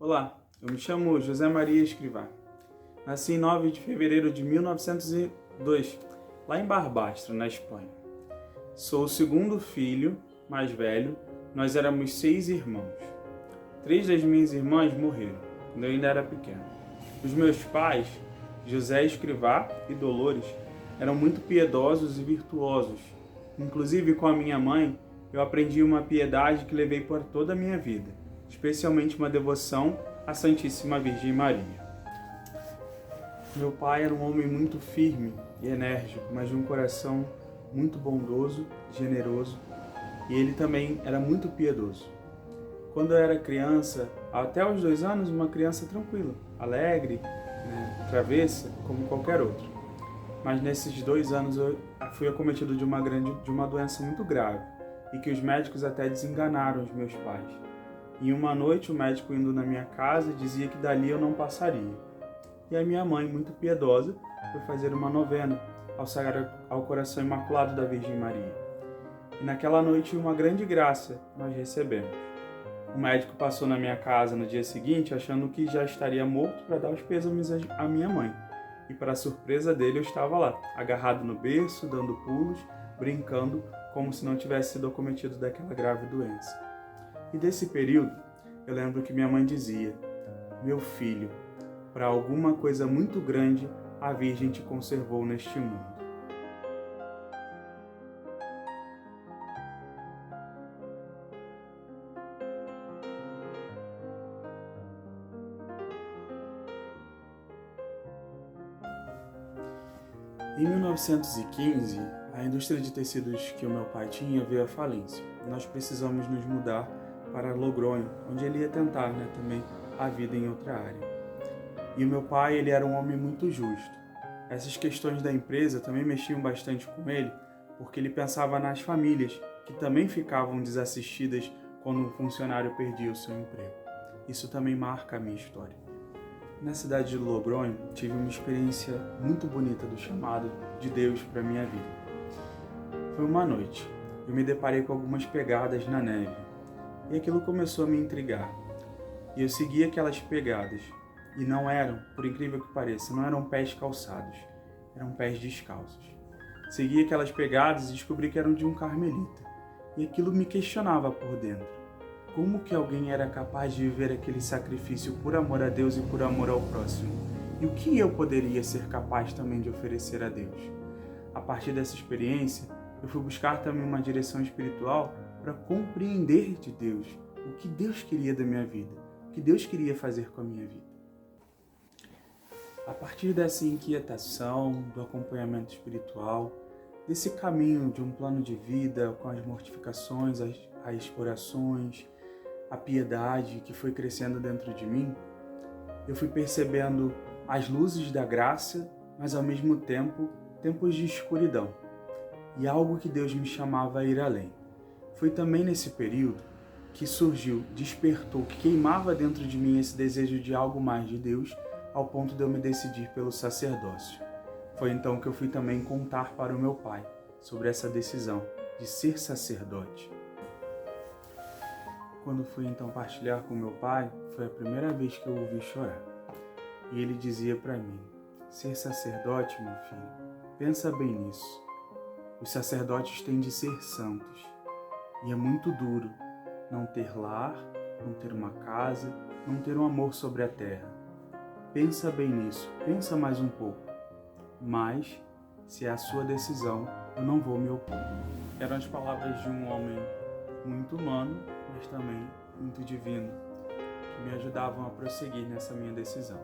Olá, eu me chamo José Maria Escrivá. Nasci em 9 de fevereiro de 1902, lá em Barbastro, na Espanha. Sou o segundo filho, mais velho. Nós éramos 6 irmãos. 3 das minhas irmãs morreram, quando eu ainda era pequeno. Os meus pais, José Escrivá e Dolores, eram muito piedosos e virtuosos. Inclusive, com a minha mãe, eu aprendi uma piedade que levei por toda a minha vida, especialmente uma devoção à Santíssima Virgem Maria. Meu pai era um homem muito firme e enérgico, mas de um coração muito bondoso, generoso, e ele também era muito piedoso. Quando eu era criança, até os 2 anos, uma criança tranquila, alegre, travessa, como qualquer outro. Mas nesses 2 anos eu fui acometido de uma doença muito grave, e que os médicos até desenganaram os meus pais. E uma noite o médico indo na minha casa dizia que dali eu não passaria. E a minha mãe, muito piedosa, foi fazer uma novena ao Coração Imaculado da Virgem Maria. E naquela noite uma grande graça nós recebemos. O médico passou na minha casa no dia seguinte achando que já estaria morto para dar os pêsames à minha mãe. E para surpresa dele eu estava lá, agarrado no berço, dando pulos, brincando, como se não tivesse sido acometido daquela grave doença. E desse período, eu lembro que minha mãe dizia: meu filho, para alguma coisa muito grande, a Virgem te conservou neste mundo. Em 1915, a indústria de tecidos que o meu pai tinha veio à falência. Nós precisamos nos mudar para Logronho, onde ele ia tentar também a vida em outra área. E o meu pai, ele era um homem muito justo. Essas questões da empresa também mexiam bastante com ele, porque ele pensava nas famílias, que também ficavam desassistidas quando um funcionário perdia o seu emprego. Isso também marca a minha história. Na cidade de Logronho, tive uma experiência muito bonita do chamado de Deus para a minha vida. Foi uma noite. Eu me deparei com algumas pegadas na neve, e aquilo começou a me intrigar. E eu segui aquelas pegadas, e não eram, por incrível que pareça, não eram pés calçados, eram pés descalços. Segui aquelas pegadas e descobri que eram de um carmelita, e aquilo me questionava por dentro. Como que alguém era capaz de viver aquele sacrifício por amor a Deus e por amor ao próximo? E o que eu poderia ser capaz também de oferecer a Deus? A partir dessa experiência, eu fui buscar também uma direção espiritual para compreender de Deus o que Deus queria da minha vida, o que Deus queria fazer com a minha vida. A partir dessa inquietação, do acompanhamento espiritual, desse caminho de um plano de vida com as mortificações, as orações, a piedade que foi crescendo dentro de mim, eu fui percebendo as luzes da graça, mas ao mesmo tempo, tempos de escuridão. E algo que Deus me chamava a ir além. Foi também nesse período que surgiu, despertou, que queimava dentro de mim esse desejo de algo mais de Deus, ao ponto de eu me decidir pelo sacerdócio. Foi então que eu fui também contar para o meu pai sobre essa decisão de ser sacerdote. Quando fui então partilhar com meu pai, foi a primeira vez que eu o ouvi chorar. E ele dizia para mim: ser sacerdote, meu filho, pensa bem nisso. Os sacerdotes têm de ser santos. E é muito duro não ter lar, não ter uma casa, não ter um amor sobre a terra. Pensa bem nisso, pensa mais um pouco. Mas, se é a sua decisão, eu não vou me opor. Eram as palavras de um homem muito humano, mas também muito divino, que me ajudavam a prosseguir nessa minha decisão.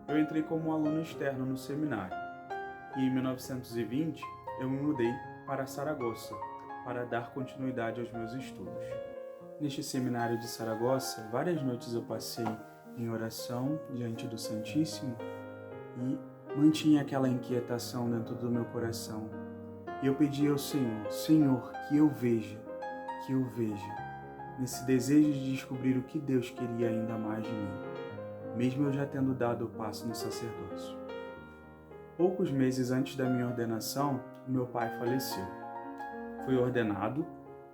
Eu entrei como aluno externo no seminário, e em 1920 eu me mudei para Saragoça, para dar continuidade aos meus estudos. Neste seminário de Saragoça, várias noites eu passei em oração diante do Santíssimo e mantinha aquela inquietação dentro do meu coração. E eu pedi ao Senhor: Senhor, que eu veja, nesse desejo de descobrir o que Deus queria ainda mais de mim, mesmo eu já tendo dado o passo no sacerdócio. Poucos meses antes da minha ordenação, meu pai faleceu. Fui ordenado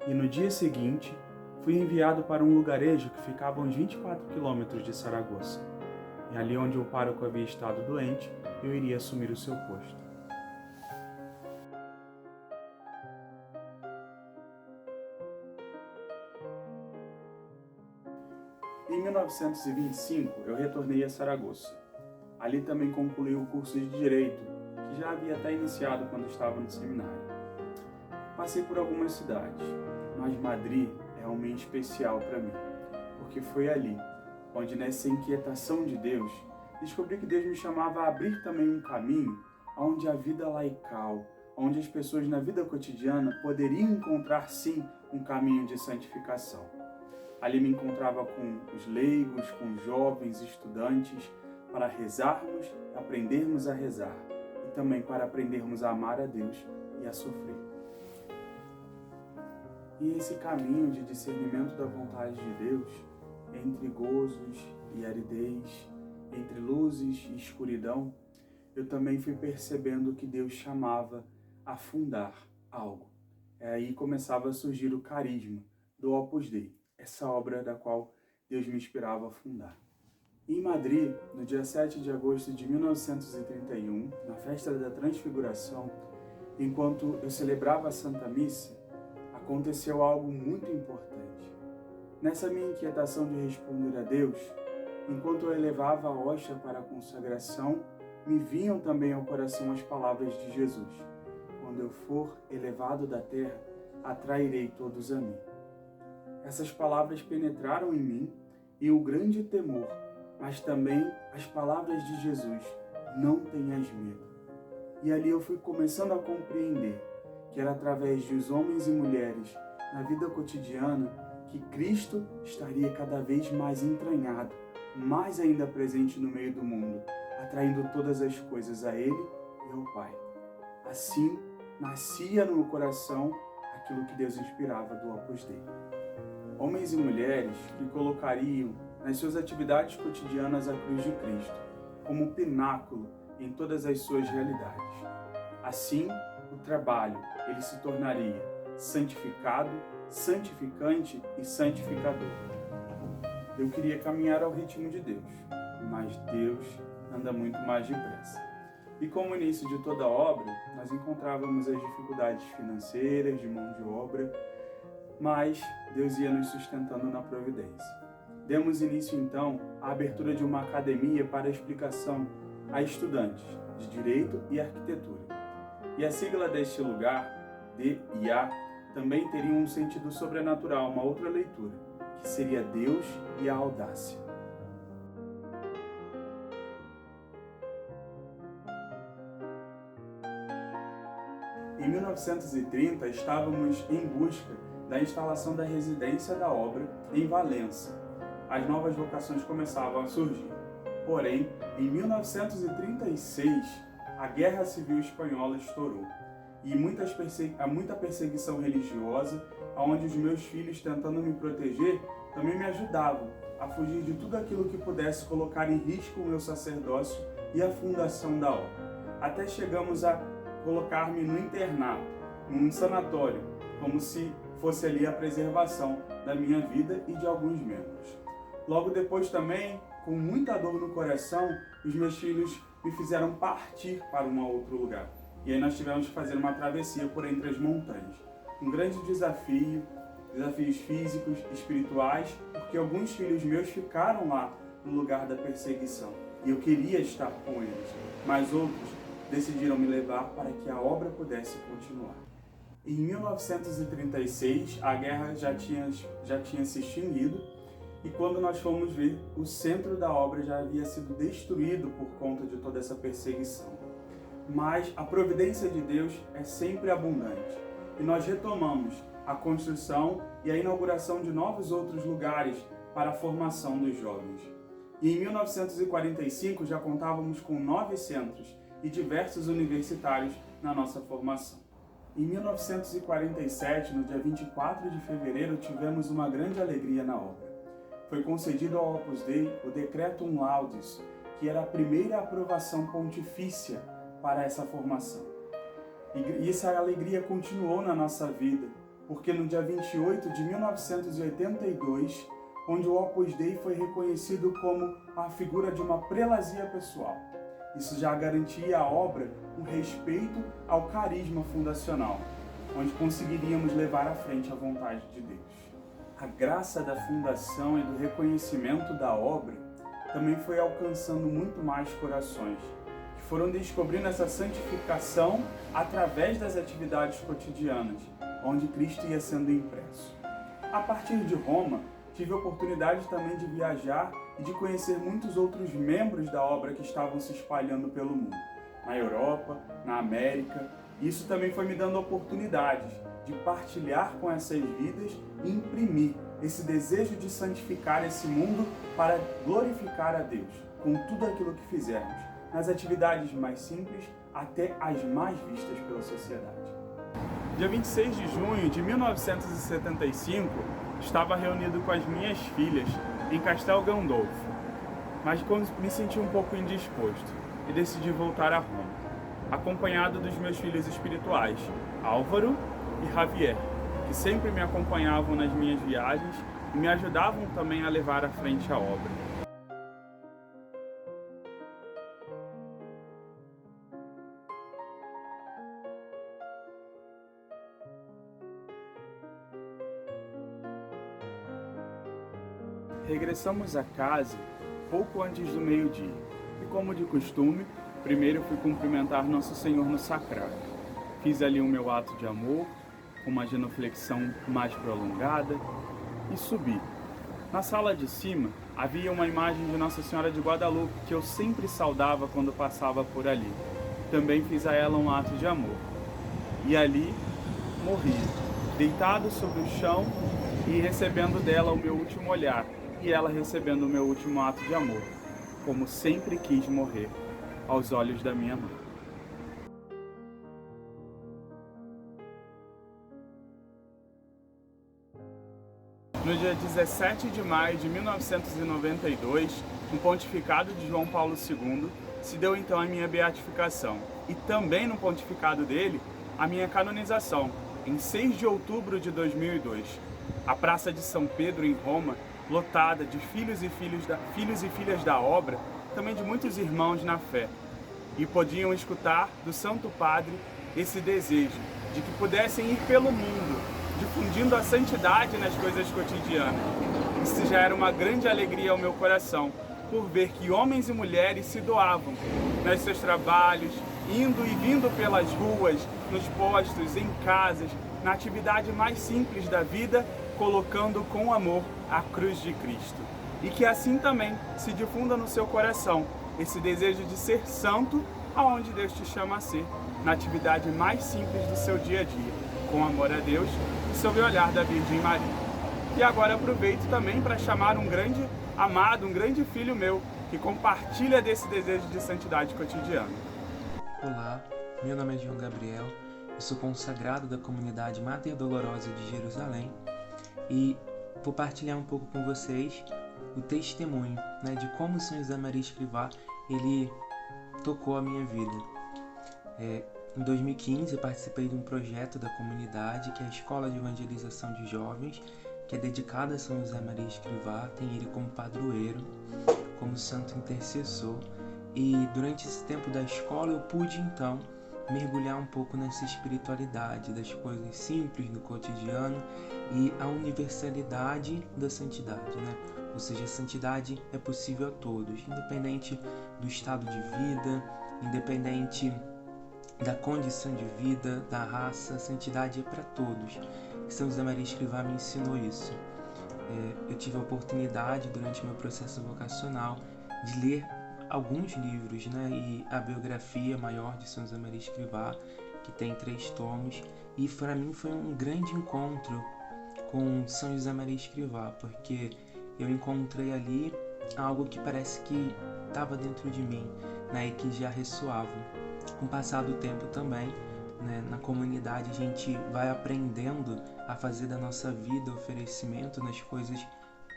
e no dia seguinte fui enviado para um lugarejo que ficava a uns 24 quilômetros de Saragoça. E ali onde o pároco havia estado doente, eu iria assumir o seu posto. Em 1925, eu retornei a Saragoça. Ali também concluí o curso de Direito, que já havia até iniciado quando estava no seminário. Passei por algumas cidades, mas Madrid é uma em especial para mim, porque foi ali, onde nessa inquietação de Deus, descobri que Deus me chamava a abrir também um caminho onde a vida laical, onde as pessoas na vida cotidiana poderiam encontrar sim um caminho de santificação. Ali me encontrava com os leigos, com os jovens estudantes, para rezarmos, aprendermos a rezar e também para aprendermos a amar a Deus e a sofrer. E esse caminho de discernimento da vontade de Deus, entre gozos e aridez, entre luzes e escuridão, eu também fui percebendo que Deus chamava a fundar algo. Aí começava a surgir o carisma do Opus Dei, essa obra da qual Deus me inspirava a fundar. Em Madrid, no dia 7 de agosto de 1931, na festa da Transfiguração, enquanto eu celebrava a Santa Missa, aconteceu algo muito importante. Nessa minha inquietação de responder a Deus, enquanto eu elevava a hóstia para a consagração, me vinham também ao coração as palavras de Jesus: quando eu for elevado da terra, atrairei todos a mim. Essas palavras penetraram em mim e o grande temor, mas também as palavras de Jesus: não tenhas medo. E ali eu fui começando a compreender que era através dos homens e mulheres na vida cotidiana que Cristo estaria cada vez mais entranhado, mais ainda presente no meio do mundo, atraindo todas as coisas a Ele e ao Pai. Assim, nascia no meu coração aquilo que Deus inspirava do Opus Dei. Homens e mulheres que colocariam nas suas atividades cotidianas a cruz de Cristo, como pináculo em todas as suas realidades. Assim, o trabalho ele se tornaria santificado, santificante e santificador. Eu queria caminhar ao ritmo de Deus, mas Deus anda muito mais depressa. E como início de toda obra, nós encontrávamos as dificuldades financeiras, de mão de obra, mas Deus ia nos sustentando na providência. Demos início então à abertura de uma academia para explicação a estudantes de Direito e Arquitetura. E a sigla deste lugar, DIA, também teria um sentido sobrenatural, uma outra leitura, que seria Deus e a audácia. Em 1930, estávamos em busca da instalação da residência da obra em Valença. As novas vocações começavam a surgir. Porém, em 1936, a Guerra Civil Espanhola estourou e muita perseguição religiosa, onde os meus filhos, tentando me proteger, também me ajudavam a fugir de tudo aquilo que pudesse colocar em risco o meu sacerdócio e a fundação da obra. Até chegamos a colocar-me no internato, num sanatório, como se fosse ali a preservação da minha vida e de alguns membros. Logo depois também, com muita dor no coração, os meus filhos me fizeram partir para um outro lugar. E aí nós tivemos que fazer uma travessia por entre as montanhas. Um grande desafio, desafios físicos, espirituais, porque alguns filhos meus ficaram lá no lugar da perseguição. E eu queria estar com eles, mas outros decidiram me levar para que a obra pudesse continuar. Em 1936, a guerra já tinha se extinguido, e quando nós fomos ver, o centro da obra já havia sido destruído por conta de toda essa perseguição. Mas a providência de Deus é sempre abundante, e nós retomamos a construção e a inauguração de novos outros lugares para a formação dos jovens. E em 1945 já contávamos com 9 centros e diversos universitários na nossa formação. Em 1947, no dia 24 de fevereiro, tivemos uma grande alegria na obra. Foi concedido ao Opus Dei o Decretum Laudis, que era a primeira aprovação pontifícia para essa formação. E essa alegria continuou na nossa vida, porque no dia 28 de 1982, onde o Opus Dei foi reconhecido como a figura de uma prelazia pessoal. Isso já garantia à obra um respeito ao carisma fundacional, onde conseguiríamos levar à frente a vontade de Deus. A graça da fundação e do reconhecimento da obra também foi alcançando muito mais corações, que foram descobrindo essa santificação através das atividades cotidianas, onde Cristo ia sendo impresso. A partir de Roma, tive a oportunidade também de viajar e de conhecer muitos outros membros da obra que estavam se espalhando pelo mundo, na Europa, na América. Isso também foi me dando oportunidades de partilhar com essas vidas e imprimir esse desejo de santificar esse mundo para glorificar a Deus com tudo aquilo que fizermos, nas atividades mais simples até as mais vistas pela sociedade. Dia 26 de junho de 1975, estava reunido com as minhas filhas em Castel Gandolfo, mas me senti um pouco indisposto e decidi voltar a Roma, acompanhado dos meus filhos espirituais, Álvaro e Javier, que sempre me acompanhavam nas minhas viagens e me ajudavam também a levar à frente a obra. Regressamos a casa pouco antes do meio-dia e, como de costume, primeiro fui cumprimentar Nosso Senhor no sacrário. Fiz ali o meu ato de amor, com uma genuflexão mais prolongada, e subi. Na sala de cima havia uma imagem de Nossa Senhora de Guadalupe que eu sempre saudava quando passava por ali. Também fiz a ela um ato de amor. E ali morri, deitado sobre o chão e recebendo dela o meu último olhar, e ela recebendo o meu último ato de amor, como sempre quis morrer, aos olhos da minha mãe. No dia 17 de maio de 1992, no pontificado de João Paulo II, se deu então a minha beatificação, e também no pontificado dele, a minha canonização, em 6 de outubro de 2002. A Praça de São Pedro, em Roma, lotada de filhos e filhas da obra, também de muitos irmãos na fé, e podiam escutar do Santo Padre esse desejo de que pudessem ir pelo mundo, difundindo a santidade nas coisas cotidianas. Isso já era uma grande alegria ao meu coração, por ver que homens e mulheres se doavam nos seus trabalhos, indo e vindo pelas ruas, nos postos, em casas, na atividade mais simples da vida, colocando com amor a cruz de Cristo. E que assim também se difunda no seu coração esse desejo de ser santo aonde Deus te chama a ser, na atividade mais simples do seu dia a dia, com amor a Deus e sob o olhar da Virgem Maria. E agora aproveito também para chamar um grande amado, um grande filho meu, que compartilha desse desejo de santidade cotidiana. Olá, meu nome é João Gabriel, eu sou consagrado da comunidade Mater Dolorosa de Jerusalém e vou partilhar um pouco com vocês o testemunho, de como São José Maria Escrivá ele tocou a minha vida. Em 2015 eu participei de um projeto da comunidade que é a Escola de Evangelização de Jovens, que é dedicada a São José Maria Escrivá, tem ele como padroeiro, como santo intercessor, e durante esse tempo da escola eu pude então mergulhar um pouco nessa espiritualidade das coisas simples do cotidiano e a universalidade da santidade, Ou seja, a santidade é possível a todos, independente do estado de vida, independente da condição de vida, da raça, a santidade é para todos. E São José Maria Escrivá me ensinou isso. Eu tive a oportunidade, durante meu processo vocacional, de ler alguns livros, e a biografia maior de São José Maria Escrivá, que tem 3 tomos, e para mim foi um grande encontro com São José Maria Escrivá, porque eu encontrei ali algo que parece que estava dentro de mim, e que já ressoava. Com o passar do tempo também, na comunidade a gente vai aprendendo a fazer da nossa vida oferecimento nas coisas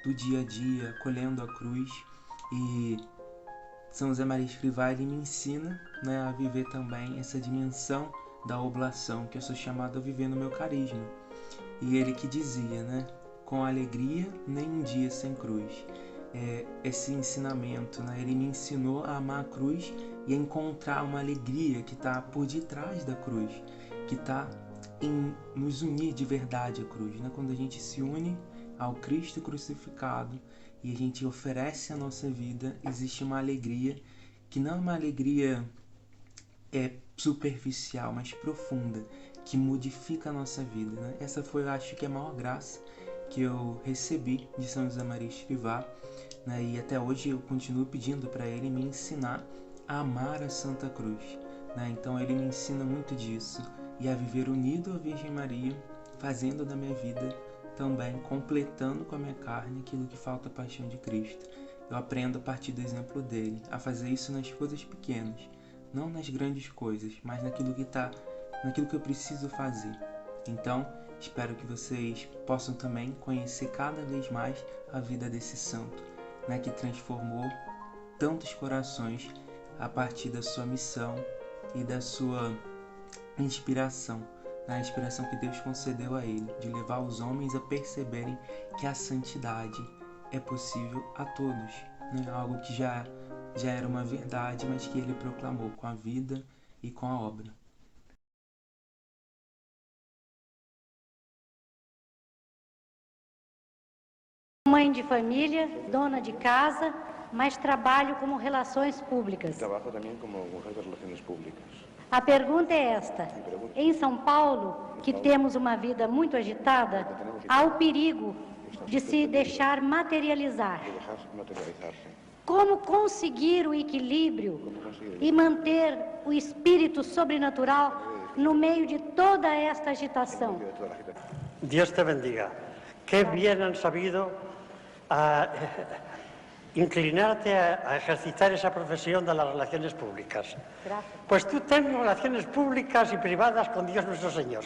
do dia a dia, colhendo a cruz, e São José Maria Escrivá ele me ensina a viver também essa dimensão da oblação que eu sou chamado a viver no meu carisma. e ele que dizia, né? Com alegria, nem um dia sem cruz. Esse ensinamento, né? Ele me ensinou a amar a cruz e a encontrar uma alegria que está por detrás da cruz, que está em nos unir de verdade à cruz, né? Quando a gente se une ao Cristo crucificado e a gente oferece a nossa vida, existe uma alegria que não é uma alegria superficial, mas profunda, que modifica a nossa vida, né? Essa foi, eu acho que, a maior graça que eu recebi de São José Maria Escrivá, né? E até hoje eu continuo pedindo para ele me ensinar a amar a Santa Cruz, né? Então ele me ensina muito disso, e a viver unido à Virgem Maria, fazendo da minha vida também, completando com a minha carne aquilo que falta a paixão de Cristo. Eu aprendo a partir do exemplo dele, a fazer isso nas coisas pequenas, não nas grandes coisas, mas naquilo que eu preciso fazer. Então, espero que vocês possam também conhecer cada vez mais a vida desse santo, né, que transformou tantos corações a partir da sua missão e da sua inspiração, a inspiração que Deus concedeu a ele, de levar os homens a perceberem que a santidade é possível a todos, né? Algo que já era uma verdade, mas que ele proclamou com a vida e com a obra. Mãe de família, dona de casa, mas trabalho como relações públicas. Trabajo también como mujer de relaciones públicas. A pergunta é esta: em São Paulo, que temos uma vida muito agitada, há o perigo de se deixar materializar. De dejarse materializarse. Como conseguir o equilíbrio e manter o espírito sobrenatural no meio de toda esta agitação? Dios te bendiga. Qué bien han sabido inclinarte a ejercitar esa profesión de las relaciones públicas. Gracias. Pues tú ten relaciones públicas y privadas con Dios nuestro Señor.